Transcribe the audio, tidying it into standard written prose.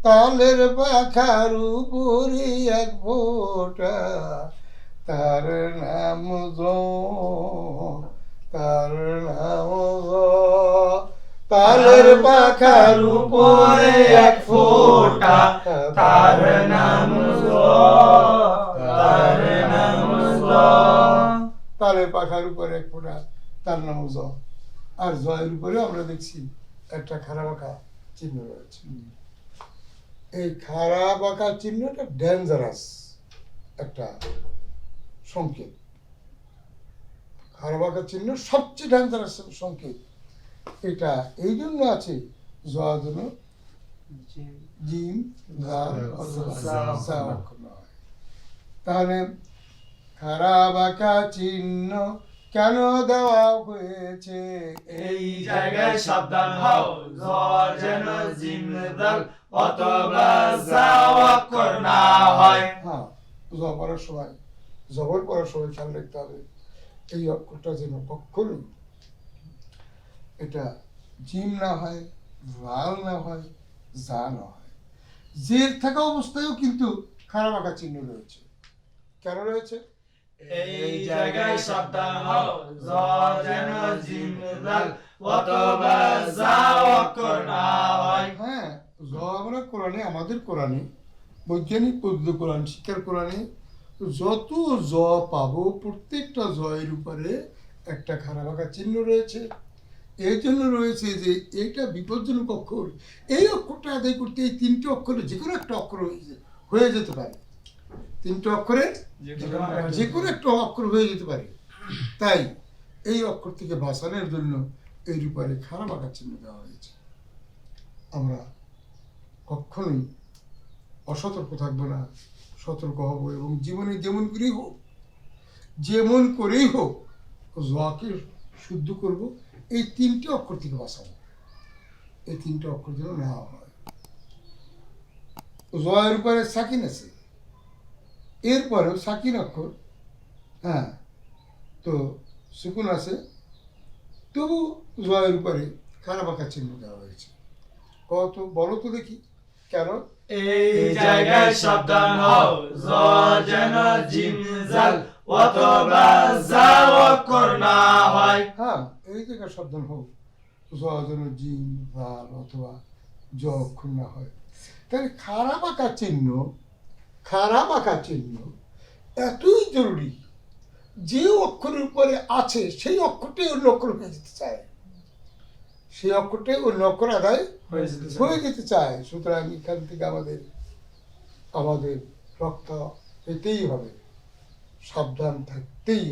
তালের পাখার উপরে এক ফোঁটা, তার নাম তার নাম তালের পাখার উপরে এক ফোঁটা, তার নাম তার নাম তালের পাখার উপরে এক ফোঁটা, তার নাম জ। আর জয়ের উপরে আমরা দেখছি একটা খারাপ আঁকা চিহ্ন রয়েছে। এই খারাপ আঁকা চিহ্নটা ডেঞ্জারাস একটা সংকেত। খারাপ আঁকা চিহ্ন সবচেয়ে ডেঞ্জারাস সংকেত। এটা এই জন্য আছে জন্য জিম তাহলে খারাপ আঁকা চিহ্ন কেন দেওয়া হয়েছে? এই জায়গায় সাবধান হও, জ যেন জিম দাল অথবা জা অক্ষর না হয়। হ্যাঁ, জ পড়ার সময়, জবর পড়ার সময় খেয়াল রাখতে হবে এই অক্ষরটা যেন কখনোই এটা জিম না হয়, রাল না হয়, জা না হয়। জের থাকা অবস্থায়ও কিন্তু খারাপ আঁকা চিহ্ন রয়েছে। কেন রয়েছে? এই জায়গায় সাবধান হও, জ যেন জিম দাল অথবা জা অক্ষর না হয়। হ্যাঁ, জ আমরা কোরআনে, আমাদের কোরআনে, বৈজ্ঞানিক পদ্ধতি কোরআন শিক্ষার কোরআনে যত জ পাবো প্রত্যেকটা জয়ের উপরে একটা খারাপ আঁকা চিহ্ন রয়েছে। এই জন্য রয়েছে যে এইটা বিপজ্জনক অক্ষর। এই অক্ষরটা আদায় করতে এই তিনটে অক্ষরে যে কোনো একটা অক্ষর হয়ে যেতে পারে। তিনটে অক্ষরে যে কোনো একটা অক্ষর হয়ে যেতে পারে। তাই এই অক্ষর থেকে বাঁচানোর জন্য এর উপরে খারাপ আঁকা চিহ্ন দেওয়া হয়েছে। আমরা কখনোই অসতর্ক থাকবো না, সতর্ক হব এবং জীবনে যেমন করেই হোক জকে শুদ্ধ করব। এই তিনটে অক্ষর থেকে বাঁচাবো। এই তিনটে অক্ষর যেন নেওয়া হয়। জয়ের উপরে সাকিন আছে, এরপরেও সাকিন অক্ষর, হ্যাঁ, তো সুকুন আছে, তবু জয়ের উপরে খারাপ আঁকা চিহ্ন দেওয়া হয়েছে। কত বলো তো দেখি কেন? এই জায়গায় সাবধান হও, জ যেন জিম জাল অথবা জা অক্ষর না হয়। হ্যাঁ, এই জায়গায় সাবধান হোক, জ যেন জিম জাল অথবা জ অক্ষর না হয়। তাহলে খারাপ আঁকা চিহ্ন এতই জরুরি, যে অক্ষরের উপরে আছে সেই অক্ষরটাই অন্য অক্ষর হয়ে যেতে চায়, সেই অক্ষরটাই অন্য অক্ষর আদায় হয়ে যেতে চায়। সুতরাং এখান থেকে আমাদের রক্ষা পেতেই হবে, সাবধান থাকতেই হবে।